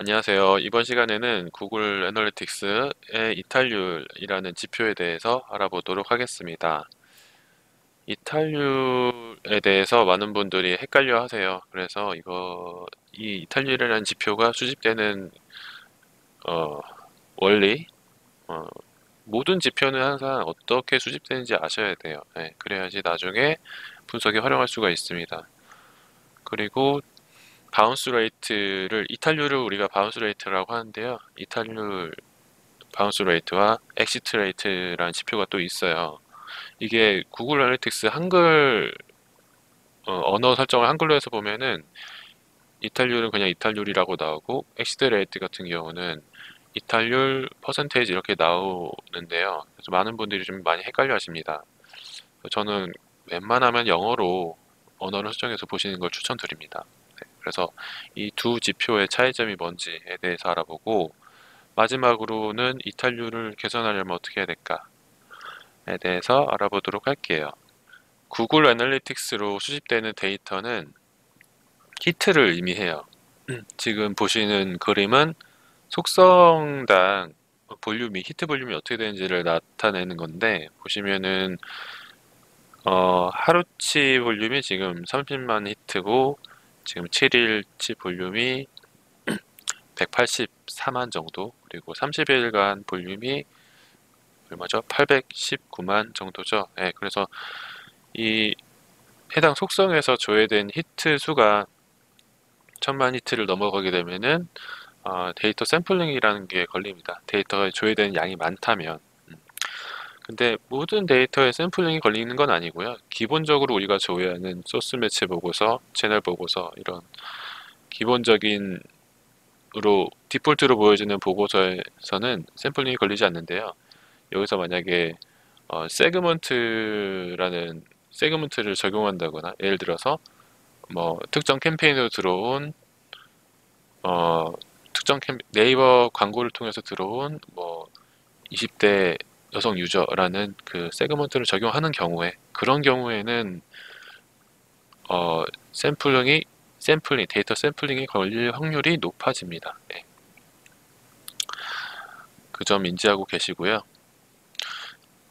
안녕하세요. 이번 시간에는 구글 애널리틱스의 이탈률이라는 지표에 대해서 알아보도록 하겠습니다. 이탈률에 대해서 많은 분들이 헷갈려 하세요. 그래서 이 이탈률이라는 지표가 수집되는 어, 원리, 어, 모든 지표는 항상 어떻게 수집되는지 아셔야 돼요. 네, 그래야지 나중에 분석에 활용할 수가 있습니다. 그리고 바운스 레이트를 이탈률을 우리가 바운스 레이트라고 하는데요. 이탈률 바운스 레이트와 엑시트 레이트라는 지표가 또 있어요. 이게 구글 애널리틱스 한글 언어 설정을 한글로 해서 보면은 이탈률은 그냥 이탈률이라고 나오고 엑시트 레이트 같은 경우는 이탈률 퍼센테이지 이렇게 나오는데요. 그래서 많은 분들이 좀 많이 헷갈려 하십니다. 저는 웬만하면 영어로 언어를 설정해서 보시는 걸 추천드립니다. 네, 그래서 이 두 지표의 차이점이 뭔지에 대해서 알아보고 마지막으로는 이탈률을 개선하려면 어떻게 해야 될까에 대해서 알아보도록 할게요. 구글 애널리틱스로 수집되는 데이터는 히트를 의미해요. 지금 보시는 그림은 속성당 볼륨이 히트 볼륨이 어떻게 되는지를 나타내는 건데 보시면은 하루치 볼륨이 지금 30만 히트고 지금 7일치 볼륨이 184만 정도 그리고 30일간 볼륨이 얼마죠? 819만 정도죠. 네, 그래서 이 해당 속성에서 조회된 히트 수가 1000만 히트를 넘어가게 되면은 데이터 샘플링이라는 게 걸립니다. 데이터가 조회되는 양이 많다면. 근데 모든 데이터에 샘플링이 걸리는 건 아니고요. 기본적으로 우리가 조회하는 소스 매치 보고서, 채널 보고서 이런 기본적인 디폴트로 보여지는 보고서에서는 샘플링이 걸리지 않는데요. 여기서 만약에 세그먼트를 적용한다거나 예를 들어서 뭐 특정 캠페인으로 들어온 어, 네이버 광고를 통해서 들어온 뭐 20대 여성 유저라는 그 세그먼트를 적용하는 경우에 그런 경우에는 어, 데이터 샘플링이 걸릴 확률이 높아집니다. 네. 그 점 인지하고 계시고요.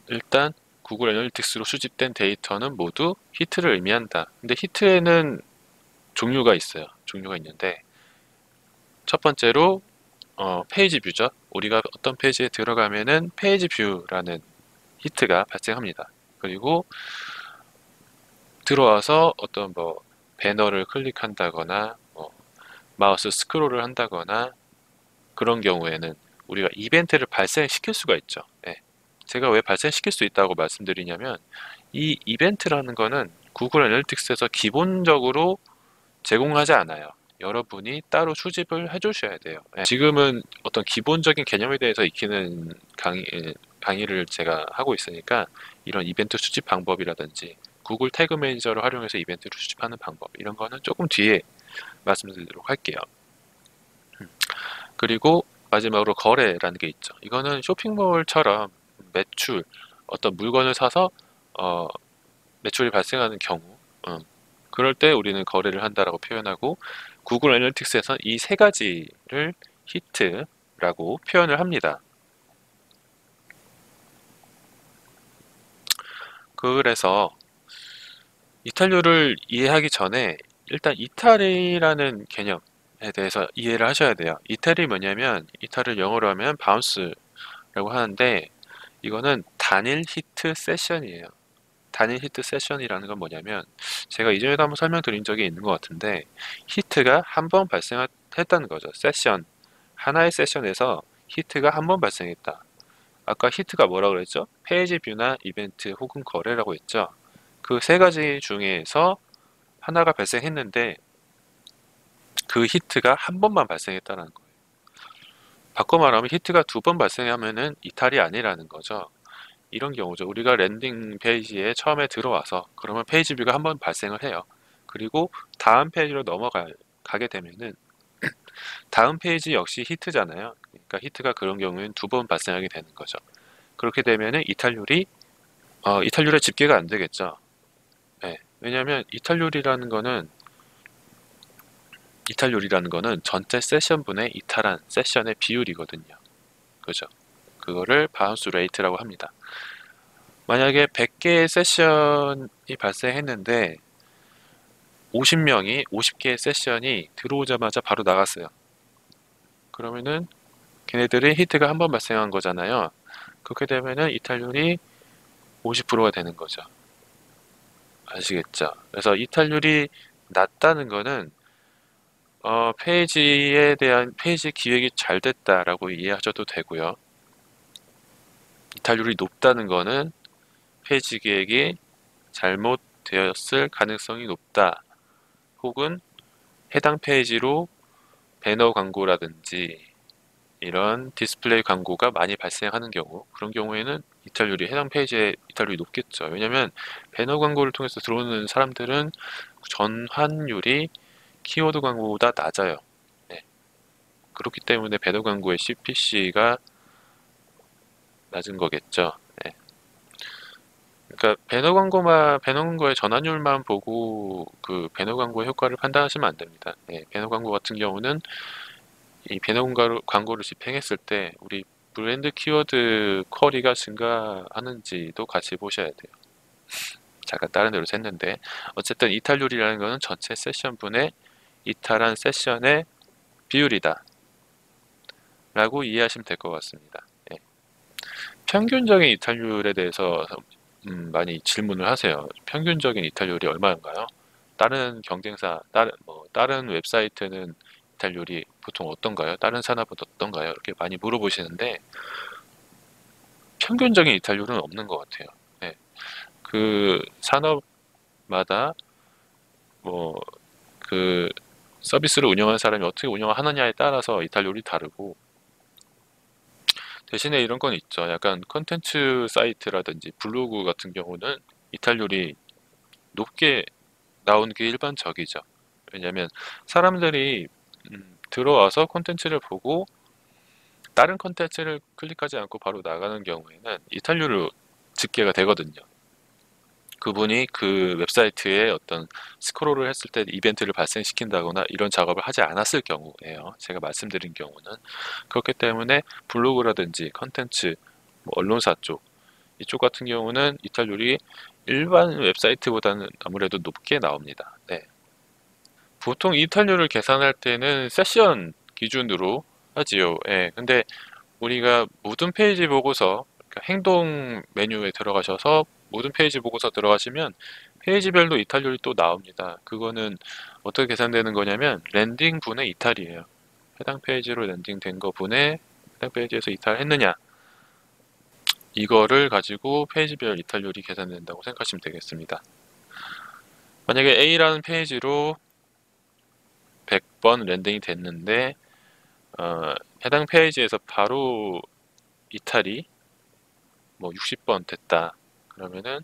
일단 구글 애널리틱스로 수집된 데이터는 모두 히트를 의미한다. 근데 히트에는 종류가 있어요. 종류가 있는데 첫 번째로 페이지 뷰죠. 우리가 어떤 페이지에 들어가면은 페이지 뷰라는 히트가 발생합니다. 그리고 들어와서 어떤 뭐 배너를 클릭한다거나 마우스 스크롤을 한다거나 그런 경우에는 우리가 이벤트를 발생시킬 수가 있죠. 예. 제가 왜 발생시킬 수 있다고 말씀드리냐면 이 이벤트라는 거는 구글 애널리틱스에서 기본적으로 제공하지 않아요. 여러분이 따로 수집을 해주셔야 돼요. 예. 지금은 어떤 기본적인 개념에 대해서 익히는 강의를 제가 하고 있으니까 이런 이벤트 수집 방법이라든지 구글 태그 매니저를 활용해서 이벤트를 수집하는 방법 이런 거는 조금 뒤에 말씀드리도록 할게요. 그리고 마지막으로 거래라는 게 있죠. 이거는 쇼핑몰처럼 매출, 어떤 물건을 사서 어, 매출이 발생하는 경우, 그럴 때 우리는 거래를 한다라고 표현하고 구글 애널리틱스에서 이 세 가지를 히트라고 표현을 합니다. 그래서 이탈률을 이해하기 전에 일단 이탈이라는 개념에 대해서 이해를 하셔야 돼요. 이탈이 뭐냐면 이탈을 영어로 하면 바운스라고 하는데 이거는 단일 히트 세션이에요. 단일 히트 세션이라는 건 뭐냐면 제가 이전에도 한번 설명드린 적이 있는 것 같은데 히트가 한 번 발생했다는 거죠. 하나의 세션에서 히트가 한 번 발생했다. 아까 히트가 뭐라고 그랬죠? 페이지 뷰나 이벤트 혹은 거래라고 했죠. 그 세 가지 중에서 하나가 발생했는데 그 히트가 한 번만 발생했다는 거예요. 바꿔 말하면 히트가 두 번 발생하면은 이탈이 아니라는 거죠. 이런 경우죠. 우리가 랜딩 페이지에 처음에 들어와서 그러면 페이지 뷰가 한 번 발생을 해요. 그리고 다음 페이지로 넘어가게 되면은 다음 페이지 역시 히트잖아요. 그러니까 히트가 그런 경우에는 두 번 발생하게 되는 거죠. 그렇게 되면은 이탈률의 집계가 안 되겠죠. 네. 왜냐하면 이탈률이라는 거는 이탈률이라는 거는 전체 세션분의 이탈한 세션의 비율이거든요. 그죠? 그거를 바운스 레이트라고 합니다. 만약에 100개의 세션이 발생했는데 50명이 50개의 세션이 들어오자마자 바로 나갔어요. 그러면은 걔네들이 히트가 한 번 발생한 거잖아요. 그렇게 되면은 이탈률이 50%가 되는 거죠. 아시겠죠? 그래서 이탈률이 낮다는 거는 페이지에 대한 페이지 기획이 잘 됐다라고 이해하셔도 되고요. 이탈률이 높다는 거는 페이지 기획이 잘못되었을 가능성이 높다. 혹은 해당 페이지로 배너 광고라든지 이런 디스플레이 광고가 많이 발생하는 경우, 그런 경우에는 이탈률이 해당 페이지에 이탈률이 높겠죠. 왜냐면 배너 광고를 통해서 들어오는 사람들은 전환율이 키워드 광고보다 낮아요. 네. 그렇기 때문에 배너 광고의 CPC가 낮은 거겠죠. 네. 그러니까 배너 광고의 전환율만 보고 그 배너 광고의 효과를 판단하시면 안 됩니다. 네. 배너 광고 같은 경우는 이 배너 광고를 집행했을 때 우리 브랜드 키워드 쿼리가 증가하는지도 같이 보셔야 돼요. 잠깐 다른 데로 샜는데 어쨌든 이탈률이라는 것은 전체 세션분의 이탈한 세션의 비율이다 라고 이해하시면 될 것 같습니다. 예. 평균적인 이탈률에 대해서 많이 질문을 하세요. 평균적인 이탈률이 얼마인가요? 다른 경쟁사, 다른 웹사이트는 이탈률이 보통 어떤가요? 다른 산업은 어떤가요? 이렇게 많이 물어보시는데 평균적인 이탈률은 없는 것 같아요. 예. 그 산업마다 뭐 그 서비스를 운영하는 사람이 어떻게 운영하느냐에 따라서 이탈률이 다르고 대신에 이런 건 있죠. 약간 컨텐츠 사이트라든지 블로그 같은 경우는 이탈률이 높게 나오는 게 일반적이죠. 왜냐하면 사람들이 들어와서 콘텐츠를 보고 다른 콘텐츠를 클릭하지 않고 바로 나가는 경우에는 이탈률로 집계가 되거든요. 그분이 그 웹사이트에 어떤 스크롤을 했을 때 이벤트를 발생시킨다거나 이런 작업을 하지 않았을 경우예요. 제가 말씀드린 경우는. 그렇기 때문에 블로그라든지 컨텐츠, 언론사 쪽, 이쪽 같은 경우는 이탈률이 일반 웹사이트보다는 아무래도 높게 나옵니다. 네. 보통 이탈률을 계산할 때는 세션 기준으로 하지요. 예. 근데 우리가 모든 페이지 보고서 그러니까 행동 메뉴에 들어가셔서 모든 페이지 보고서 들어가시면 페이지별로 이탈률이 또 나옵니다. 그거는 어떻게 계산되는 거냐면 랜딩 분의 이탈이에요. 해당 페이지로 랜딩된 거 분의 해당 페이지에서 이탈했느냐 이거를 가지고 페이지별 이탈률이 계산된다고 생각하시면 되겠습니다. 만약에 A라는 페이지로 100번 랜딩이 됐는데 해당 페이지에서 바로 이탈이 뭐 60번 됐다. 그러면은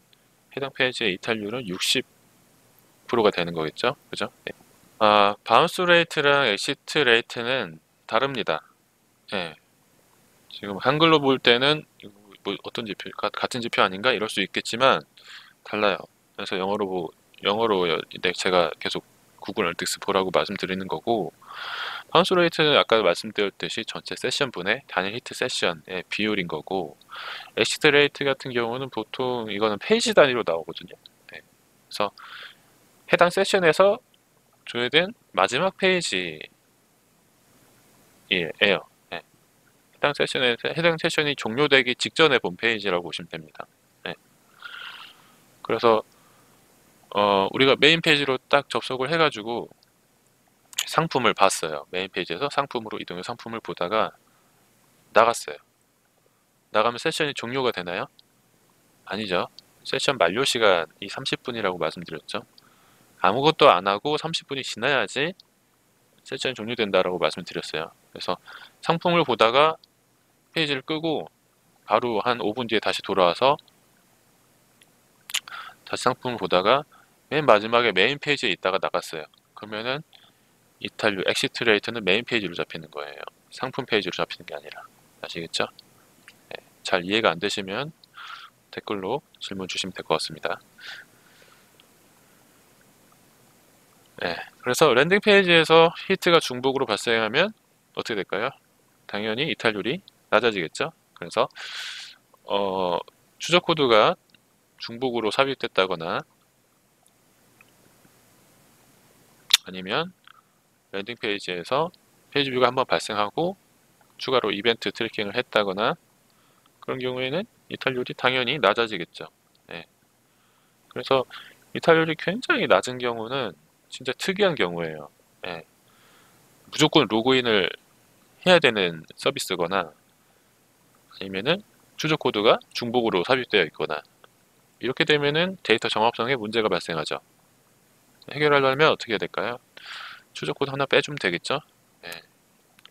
해당 페이지의 이탈률은 60%가 되는 거겠죠? 그죠? 네. 바운스 레이트랑 엑시트 레이트는 다릅니다. 네. 지금 한글로 볼 때는 뭐 어떤 지표, 같은 지표 아닌가? 이럴 수 있겠지만 달라요. 그래서 영어로 제가 계속 구글 얼틱스 보라고 말씀드리는 거고 바운스 레이트는 아까 말씀드렸듯이 전체 세션 분의 단일 히트 세션의 비율인 거고 엑시트 레이트 같은 경우는 보통 이거는 페이지 단위로 나오거든요. 네. 그래서 해당 세션에서 조회된 마지막 페이지예요. 네. 해당 세션이 종료되기 직전에 본 페이지라고 보시면 됩니다. 네. 그래서 우리가 메인 페이지로 딱 접속을 해가지고 상품을 봤어요. 메인 페이지에서 상품으로 이동해 상품을 보다가 나갔어요. 나가면 세션이 종료가 되나요? 아니죠. 세션 만료 시간이 30분이라고 말씀드렸죠. 아무것도 안 하고 30분이 지나야지 세션이 종료된다라고 말씀드렸어요. 그래서 상품을 보다가 페이지를 끄고 바로 한 5분 뒤에 다시 돌아와서 다시 상품을 보다가 맨 마지막에 메인 페이지에 있다가 나갔어요. 그러면은 이탈률, 엑시트 레이트는 메인 페이지로 잡히는 거예요. 상품 페이지로 잡히는 게 아니라. 아시겠죠? 네, 잘 이해가 안 되시면 댓글로 질문 주시면 될 것 같습니다. 네. 그래서 랜딩 페이지에서 히트가 중복으로 발생하면 어떻게 될까요? 당연히 이탈률이 낮아지겠죠. 그래서 어, 추적 코드가 중복으로 삽입됐다거나 아니면 랜딩 페이지에서 페이지 뷰가 한번 발생하고 추가로 이벤트 트래킹을 했다거나 그런 경우에는 이탈률이 당연히 낮아지겠죠. 네. 그래서 이탈률이 굉장히 낮은 경우는 진짜 특이한 경우예요. 네. 무조건 로그인을 해야 되는 서비스거나 아니면은 추적 코드가 중복으로 삽입되어 있거나 이렇게 되면은 데이터 정합성에 문제가 발생하죠. 해결하려면 어떻게 해야 될까요? 추적 코드 하나 빼주면 되겠죠? 네.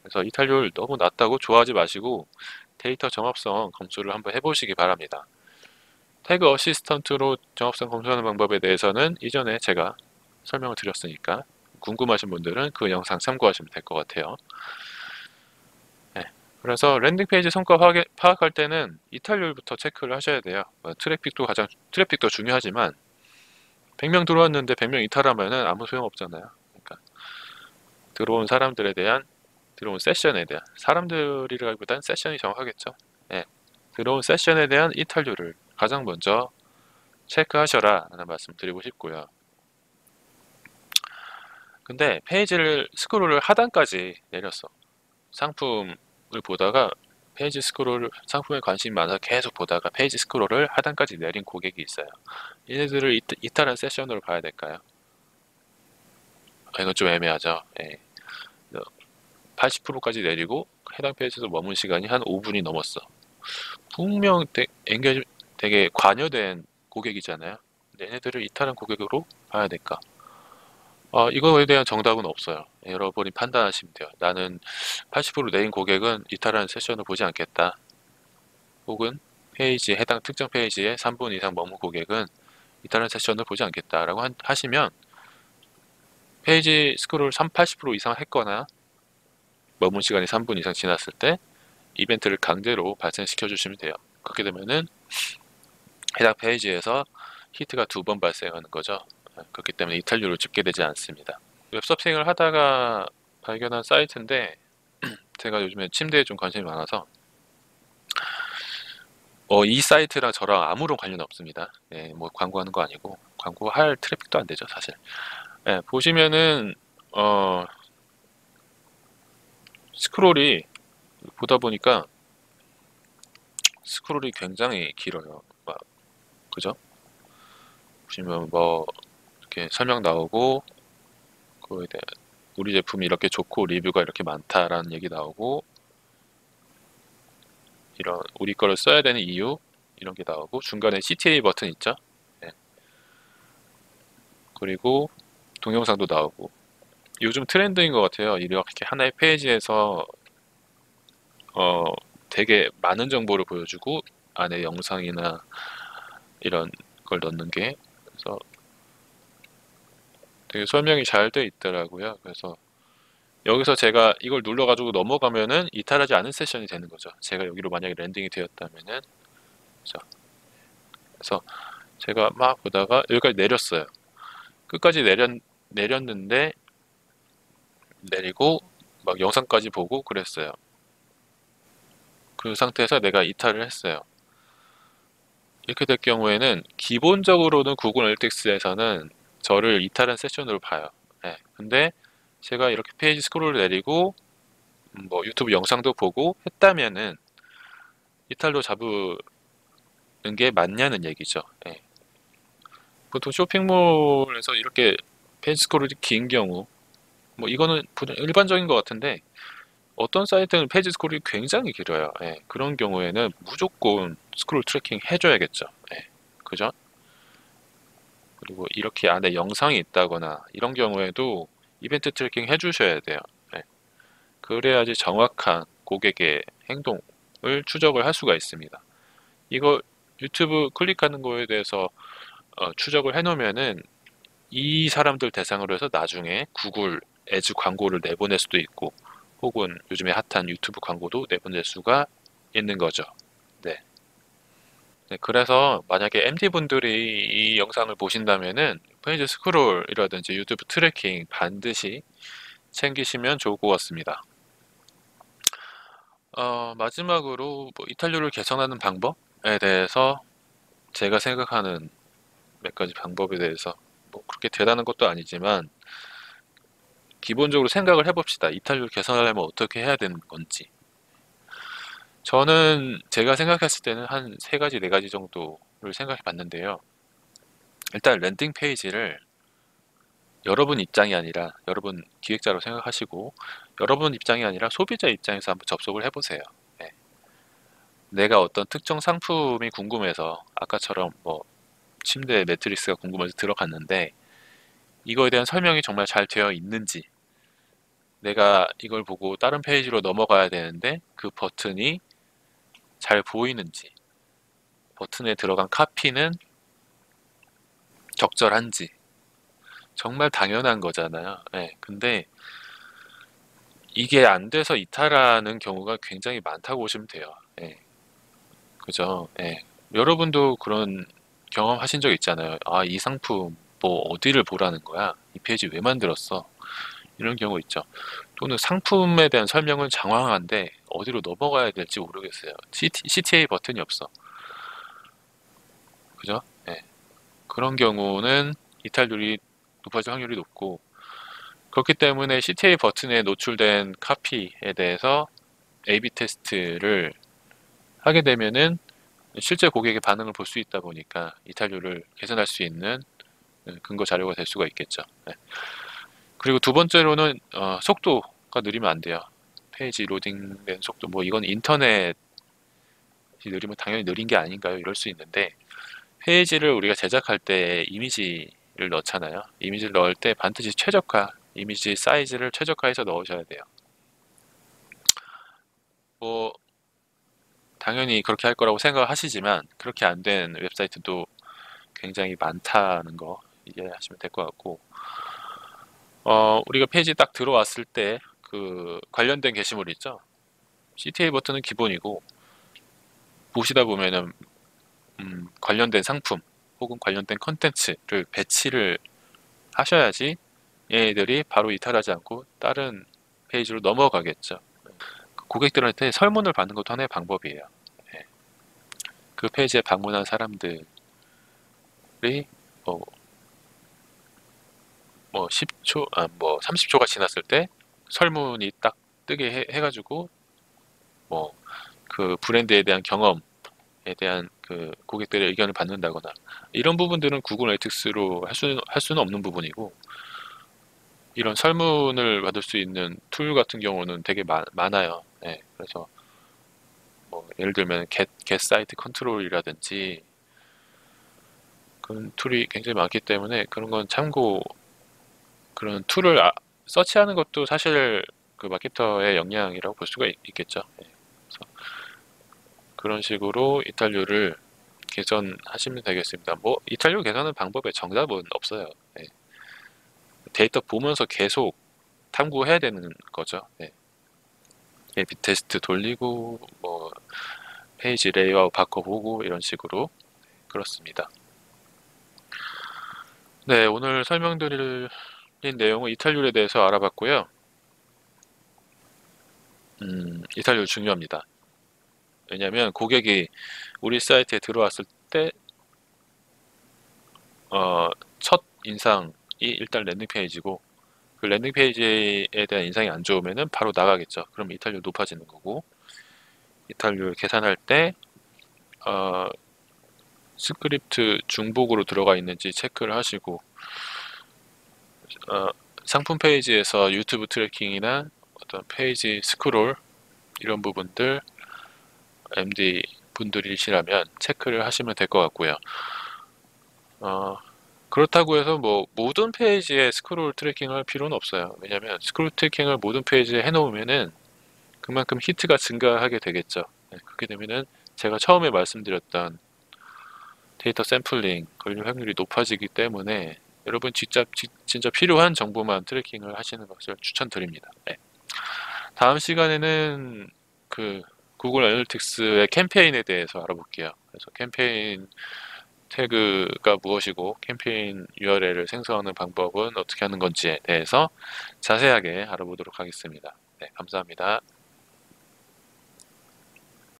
그래서 이탈률 너무 낮다고 좋아하지 마시고 데이터 정합성 검수를 한번 해보시기 바랍니다. 태그 어시스턴트로 정합성 검수하는 방법에 대해서는 이전에 제가 설명을 드렸으니까 궁금하신 분들은 그 영상 참고하시면 될 것 같아요. 네. 그래서 랜딩 페이지 성과 파악할 때는 이탈률부터 체크를 하셔야 돼요. 트래픽도 중요하지만 100명 들어왔는데 100명 이탈하면은 아무 소용 없잖아요. 그러니까 들어온 세션에 대한 사람들이라기보다는 세션이 정확하겠죠. 네. 들어온 세션에 대한 이탈률을 가장 먼저 체크하셔라 라는 말씀 드리고 싶고요. 근데 페이지를 스크롤을 하단까지 내렸어. 상품을 보다가 상품에 관심이 많아서 계속 보다가 페이지 스크롤을 하단까지 내린 고객이 있어요. 얘네들을 이탈한 세션으로 봐야 될까요? 이건 좀 애매하죠. 예. 80%까지 내리고 해당 페이지에서 머문 시간이 한 5분이 넘었어. 분명 되게 관여된 고객이잖아요. 얘네들을 이탈한 고객으로 봐야 될까? 이거에 대한 정답은 없어요. 여러분이 판단하시면 돼요. 나는 80% 내인 고객은 이탈한 세션을 보지 않겠다. 혹은 해당 특정 페이지에 3분 이상 머문 고객은 이탈한 세션을 보지 않겠다라고 하시면 페이지 스크롤 80% 이상 했거나 머문 시간이 3분 이상 지났을 때 이벤트를 강제로 발생시켜 주시면 돼요. 그렇게 되면은 해당 페이지에서 히트가 2번 발생하는 거죠. 그렇기 때문에 이탈률을 집계되지 않습니다. 웹서핑을 하다가 발견한 사이트인데 제가 요즘에 침대에 좀 관심이 많아서 이 사이트랑 저랑 아무런 관련 없습니다. 뭐 광고하는 거 아니고 광고할 트래픽도 안 되죠, 사실. 보시면은 스크롤이 보다 보니까 스크롤이 굉장히 길어요. 막 그죠? 보시면 뭐 이렇게 설명 나오고 그거에 대한 우리 제품이 이렇게 좋고 리뷰가 이렇게 많다라는 얘기 나오고 이런 우리 거를 써야 되는 이유 이런 게 나오고 중간에 CTA 버튼 있죠? 네. 그리고 동영상도 나오고 요즘 트렌드인 것 같아요. 이렇게 하나의 페이지에서 어, 되게 많은 정보를 보여주고 안에 영상이나 이런 걸 넣는 게 그래서 되게 설명이 잘 돼 있더라고요. 그래서 여기서 제가 이걸 눌러가지고 넘어가면은 이탈하지 않은 세션이 되는 거죠. 제가 여기로 만약에 랜딩이 되었다면은 그죠? 그래서 제가 막 보다가 여기까지 내렸어요. 끝까지 내렸는데 내리고 막 영상까지 보고 그랬어요. 그 상태에서 내가 이탈을 했어요. 이렇게 될 경우에는 기본적으로는 구글 애널리틱스에서는 저를 이탈한 세션으로 봐요. 네. 근데 제가 이렇게 페이지 스크롤을 내리고 뭐 유튜브 영상도 보고 했다면은 이탈도 잡는 게 맞냐는 얘기죠. 네. 보통 쇼핑몰에서 이렇게 페이지 스크롤이 긴 경우 뭐 이거는 일반적인 것 같은데 어떤 사이트는 페이지 스크롤이 굉장히 길어요. 예, 그런 경우에는 무조건 스크롤 트래킹 해줘야겠죠. 예, 그죠? 그리고 이렇게 안에 영상이 있다거나 이런 경우에도 이벤트 트래킹 해주셔야 돼요. 예, 그래야지 정확한 고객의 행동을 추적을 할 수가 있습니다. 이거 유튜브 클릭하는 거에 대해서 추적을 해놓으면은 이 사람들 대상으로 해서 나중에 구글 애즈 광고를 내보낼 수도 있고 혹은 요즘에 핫한 유튜브 광고도 내보낼 수가 있는 거죠. 네. 네, 그래서 만약에 MD분들이 이 영상을 보신다면은 페이지 스크롤이라든지 유튜브 트래킹 반드시 챙기시면 좋을 것 같습니다. 마지막으로 뭐 이탈률을 개선하는 방법에 대해서 제가 생각하는 몇 가지 방법에 대해서 뭐 그렇게 대단한 것도 아니지만 기본적으로 생각을 해봅시다. 이탈률 개선하려면 어떻게 해야 되는 건지. 저는 제가 생각했을 때는 한 세 가지, 네 가지 정도를 생각해 봤는데요. 일단 랜딩 페이지를 여러분 입장이 아니라 여러분 기획자로 생각하시고 여러분 입장이 아니라 소비자 입장에서 한번 접속을 해보세요. 네. 내가 어떤 특정 상품이 궁금해서 아까처럼 뭐 침대 매트리스가 궁금해서 들어갔는데 이거에 대한 설명이 정말 잘 되어 있는지 내가 이걸 보고 다른 페이지로 넘어가야 되는데 그 버튼이 잘 보이는지 버튼에 들어간 카피는 적절한지 정말 당연한 거잖아요. 네. 근데 이게 안 돼서 이탈하는 경우가 굉장히 많다고 보시면 돼요. 예, 그죠? 예. 여러분도 그런 경험하신 적 있잖아요. 아, 이 상품 뭐 어디를 보라는 거야? 이 페이지 왜 만들었어? 이런 경우 있죠. 또는 상품에 대한 설명은 장황한데 어디로 넘어가야 될지 모르겠어요. CTA 버튼이 없어. 그죠? 예. 그런 경우는 이탈률이 높아질 확률이 높고 그렇기 때문에 CTA 버튼에 노출된 카피에 대해서 A/B 테스트를 하게 되면은 실제 고객의 반응을 볼 수 있다 보니까 이탈률을 개선할 수 있는 근거 자료가 될 수가 있겠죠. 네. 그리고 두 번째로는 속도가 느리면 안 돼요. 페이지 로딩된 속도, 뭐 이건 인터넷이 느리면 당연히 느린 게 아닌가요? 이럴 수 있는데 페이지를 우리가 제작할 때 이미지를 넣잖아요. 이미지를 넣을 때 반드시 최적화, 이미지 사이즈를 최적화해서 넣으셔야 돼요. 뭐 당연히 그렇게 할 거라고 생각을 하시지만 그렇게 안 된 웹사이트도 굉장히 많다는 거 이해하시면 될 것 같고 우리가 페이지 딱 들어왔을 때 그 관련된 게시물 있죠. CTA 버튼은 기본이고 보시다 보면은 관련된 상품 혹은 관련된 컨텐츠를 배치를 하셔야지 얘네들이 바로 이탈하지 않고 다른 페이지로 넘어가겠죠. 고객들한테 설문을 받는 것도 하나의 방법이에요. 예. 그 페이지에 방문한 사람들이 뭐, 뭐 10초, 뭐 30초가 지났을 때 설문이 딱 뜨게 해가지고 뭐 그 브랜드에 대한 경험에 대한 그 고객들의 의견을 받는다거나 이런 부분들은 구글 애널리틱스로 할 수는 없는 부분이고 이런 설문을 받을 수 있는 툴 같은 경우는 되게 많아요. 네, 그래서 뭐 예를 들면 get 사이트 컨트롤이라든지 그런 툴이 굉장히 많기 때문에 그런 건 참고 그런 툴을 서치하는 것도 사실 그 마케터의 역량이라고 볼 수가 있겠죠. 네, 그래서 그런 식으로 이탈률을 개선하시면 되겠습니다. 뭐 이탈률 개선하는 방법에 정답은 없어요. 네. 데이터 보면서 계속 탐구해야 되는 거죠. 네. A/B 테스트 돌리고 뭐 페이지 레이아웃 바꿔보고 이런 식으로 그렇습니다. 네, 오늘 설명드릴 내용은 이탈률에 대해서 알아봤고요. 이탈률 중요합니다. 왜냐하면 고객이 우리 사이트에 들어왔을 때 첫 인상이 일단 랜딩 페이지고 그 랜딩 페이지에 대한 인상이 안 좋으면은 바로 나가겠죠. 그럼 이탈률 높아지는 거고 이탈률 계산할 때 어, 스크립트 중복으로 들어가 있는지 체크를 하시고 어, 상품 페이지에서 유튜브 트래킹이나 어떤 페이지 스크롤 이런 부분들 MD 분들이시라면 체크를 하시면 될 것 같고요. 그렇다고 해서 뭐 모든 페이지에 스크롤 트래킹을 할 필요는 없어요. 왜냐하면 스크롤 트래킹을 모든 페이지에 해놓으면은 그만큼 히트가 증가하게 되겠죠. 네, 그렇게 되면은 제가 처음에 말씀드렸던 데이터 샘플링 걸릴 확률이 높아지기 때문에 여러분 진짜 필요한 정보만 트래킹을 하시는 것을 추천드립니다. 네. 다음 시간에는 그 구글 애널리틱스의 캠페인에 대해서 알아볼게요. 그래서 캠페인들이 태그가 무엇이고 캠페인 URL을 생성하는 방법은 어떻게 하는 건지에 대해서 자세하게 알아보도록 하겠습니다. 네, 감사합니다.